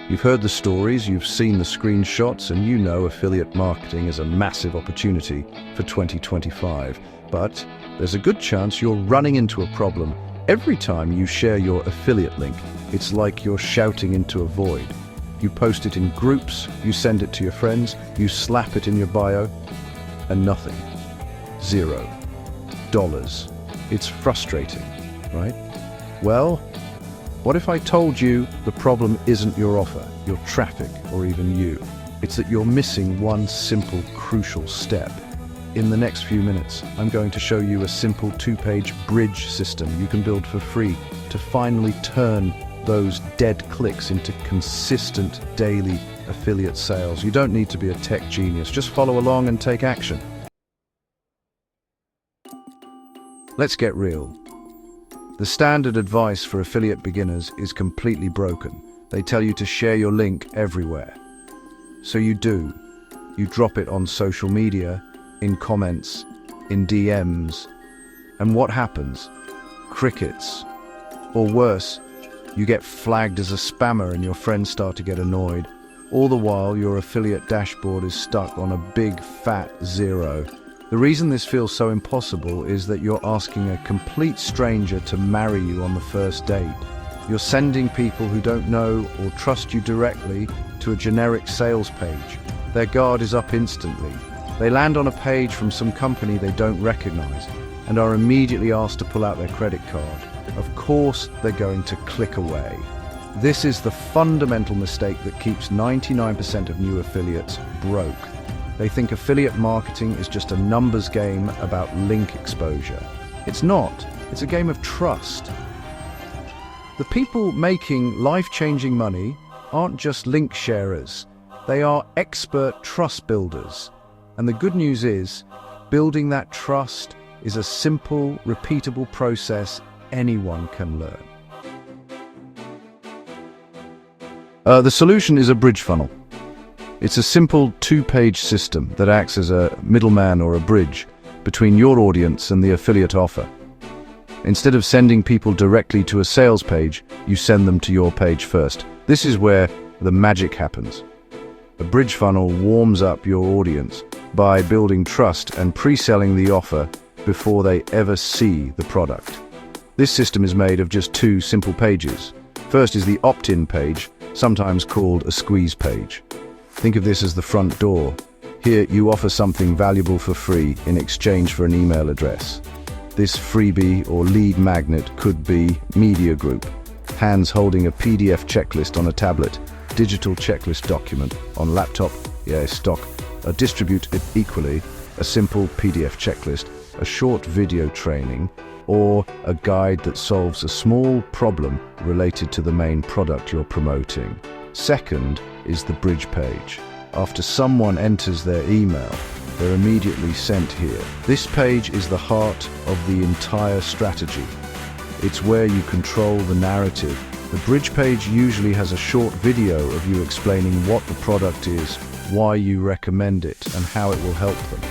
You've heard the stories, you've seen the screenshots, and you know affiliate marketing is a massive opportunity for 2025. But there's a good chance you're running into a problem. Every time you share your affiliate link, it's like you're shouting into a void. You post it in groups, you send it to your friends, you slap it in your bio, and nothing. $0. It's frustrating, right? Well, what if I told you the problem isn't your offer, your traffic, or even you? It's that you're missing one simple, crucial step. In the next few minutes, I'm going to show you a simple 2-page bridge system you can build for free to finally turn those dead clicks into consistent daily affiliate sales. You don't need to be a tech genius, just follow along and take action. Let's get real. The standard advice for affiliate beginners is completely broken. They tell you to share your link everywhere. So you do. You drop it on social media, in comments, in DMs. And what happens? Crickets. Or worse, you get flagged as a spammer and your friends start to get annoyed. All the while, your affiliate dashboard is stuck on a big fat 0. The reason this feels so impossible is that you're asking a complete stranger to marry you on the first date. You're sending people who don't know or trust you directly to a generic sales page. Their guard is up instantly. They land on a page from some company they don't recognize and are immediately asked to pull out their credit card. Of course, they're going to click away. This is the fundamental mistake that keeps 99% of new affiliates broke. They think affiliate marketing is just a numbers game about link exposure. It's not. It's a game of trust. The people making life-changing money aren't just link sharers. They are expert trust builders. And the good news is, building that trust is a simple, repeatable process anyone can learn. The solution is a bridge funnel. It's a simple 2-page system that acts as a middleman or a bridge between your audience and the affiliate offer. Instead of sending people directly to a sales page, you send them to your page first. This is where the magic happens. A bridge funnel warms up your audience by building trust and pre-selling the offer before they ever see the product. This system is made of just 2 simple pages. First is the opt-in page, sometimes called a squeeze page. Think of this as the front door. Here you offer something valuable for free in exchange for an email address. This freebie or lead magnet could be media group, hands holding a PDF checklist on a tablet, digital checklist document on laptop, stock, distribute it equally, a simple PDF checklist, a short video training, or a guide that solves a small problem related to the main product you're promoting. Second is the bridge page. After someone enters their email, they're immediately sent here. This page is the heart of the entire strategy. It's where you control the narrative. The bridge page usually has a short video of you explaining what the product is, why you recommend it, and how it will help them.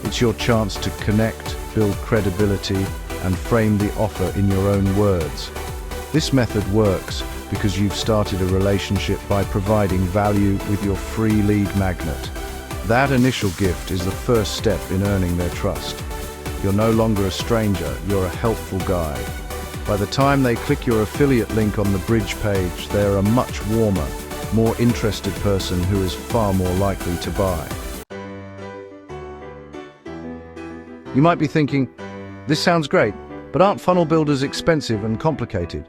It's your chance to connect, build credibility, and frame the offer in your own words. This method works because you've started a relationship by providing value with your free lead magnet. That initial gift is the first step in earning their trust. You're no longer a stranger, you're a helpful guide. By the time they click your affiliate link on the bridge page, they're a much warmer, more interested person who is far more likely to buy. You might be thinking, this sounds great, but aren't funnel builders expensive and complicated?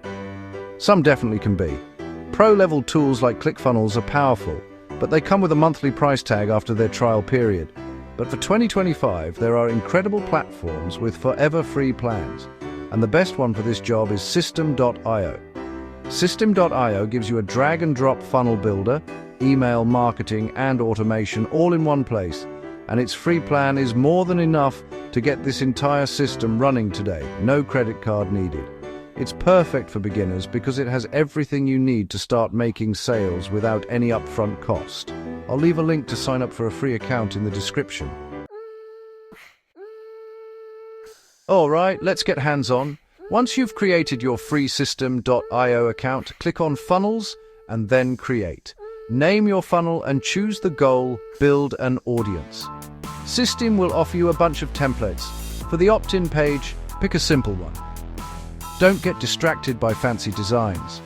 Some definitely can be. Pro-level tools like ClickFunnels are powerful, but they come with a monthly price tag after their trial period. But for 2025, there are incredible platforms with forever free plans. And the best one for this job is System.io. System.io gives you a drag-and-drop funnel builder, email marketing, and automation all in one place. And its free plan is more than enough to get this entire system running today. No credit card needed. It's perfect for beginners because it has everything you need to start making sales without any upfront cost. I'll leave a link to sign up for a free account in the description. All right, let's get hands-on. Once you've created your free System.io account, click on Funnels and then create. Name your funnel and choose the goal, build an audience. Systeme will offer you a bunch of templates. For the opt-in page, pick a simple one. Don't get distracted by fancy designs.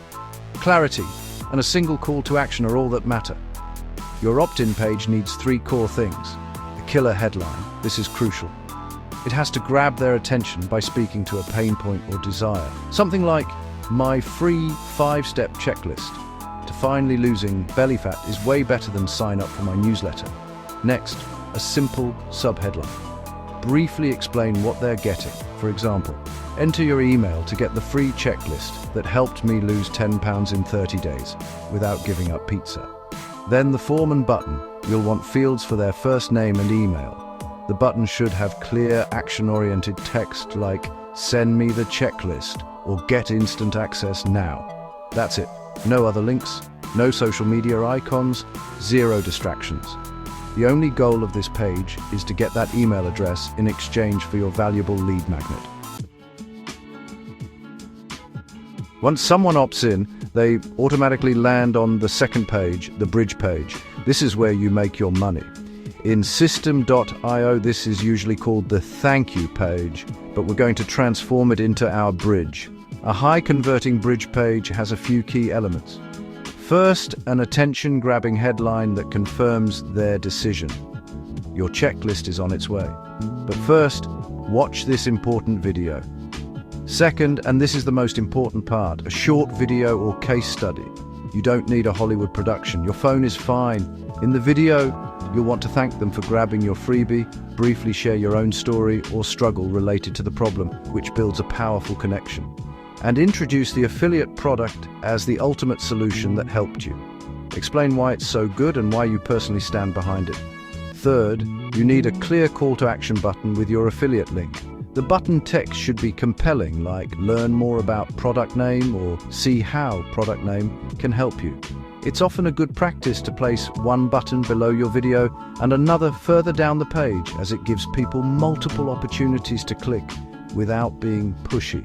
Clarity and a single call to action are all that matter. Your opt-in page needs 3 core things. A killer headline, this is crucial. It has to grab their attention by speaking to a pain point or desire. Something like, my free 5-step checklist to finally losing belly fat is way better than sign up for my newsletter. Next, a simple subheadline. Briefly explain what they're getting. For example, enter your email to get the free checklist that helped me lose 10 pounds in 30 days without giving up pizza. Then the form and button. You'll want fields for their first name and email. The button should have clear, action-oriented text like, send me the checklist or get instant access now. That's it. No other links, no social media icons, 0 distractions. The only goal of this page is to get that email address in exchange for your valuable lead magnet. Once someone opts in, they automatically land on the second page, the bridge page. This is where you make your money. In Systeme.io, this is usually called the thank you page, but we're going to transform it into our bridge. A high-converting bridge page has a few key elements. First, an attention-grabbing headline that confirms their decision. Your checklist is on its way. But first, watch this important video. Second, and this is the most important part, a short video or case study. You don't need a Hollywood production. Your phone is fine. In the video, you'll want to thank them for grabbing your freebie, briefly share your own story or struggle related to the problem, which builds a powerful connection. And introduce the affiliate product as the ultimate solution that helped you. Explain why it's so good and why you personally stand behind it. Third, you need a clear call to action button with your affiliate link. The button text should be compelling, like learn more about product name or see how product name can help you. It's often a good practice to place one button below your video and another further down the page, as it gives people multiple opportunities to click without being pushy.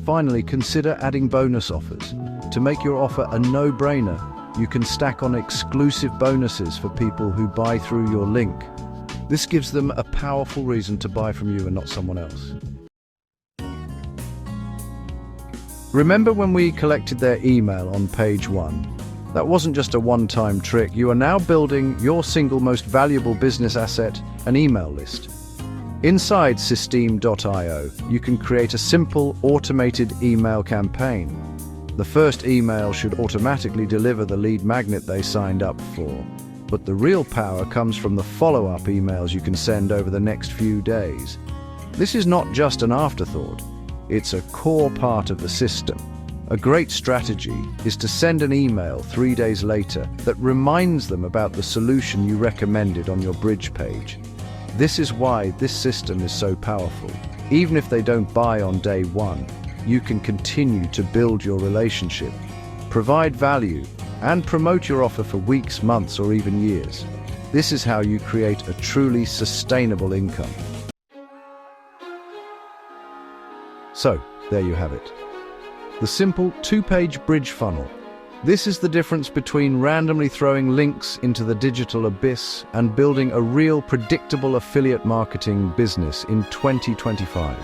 Finally, consider adding bonus offers. To make your offer a no-brainer, you can stack on exclusive bonuses for people who buy through your link. This gives them a powerful reason to buy from you and not someone else. Remember when we collected their email on page 1? That wasn't just a one-time trick. You are now building your single most valuable business asset, an email list. Inside Systeme.io, you can create a simple automated email campaign. The first email should automatically deliver the lead magnet they signed up for. But the real power comes from the follow-up emails you can send over the next few days. This is not just an afterthought. It's a core part of the system. A great strategy is to send an email 3 days later that reminds them about the solution you recommended on your bridge page. This is why this system is so powerful. Even if they don't buy on day 1, you can continue to build your relationship, provide value, and promote your offer for weeks, months, or even years. This is how you create a truly sustainable income. So, there you have it. The simple 2-page bridge funnel. This is the difference between randomly throwing links into the digital abyss and building a real predictable affiliate marketing business in 2025.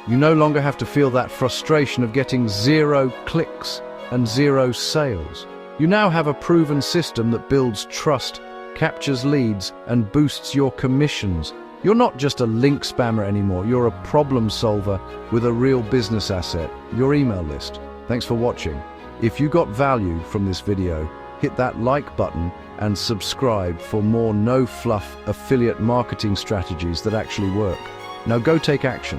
You no longer have to feel that frustration of getting 0 clicks and 0 sales. You now have a proven system that builds trust, captures leads, and boosts your commissions. You're not just a link spammer anymore, you're a problem solver with a real business asset, your email list. Thanks for watching. If you got value from this video, hit that like button and subscribe for more no-fluff affiliate marketing strategies that actually work. Now go take action.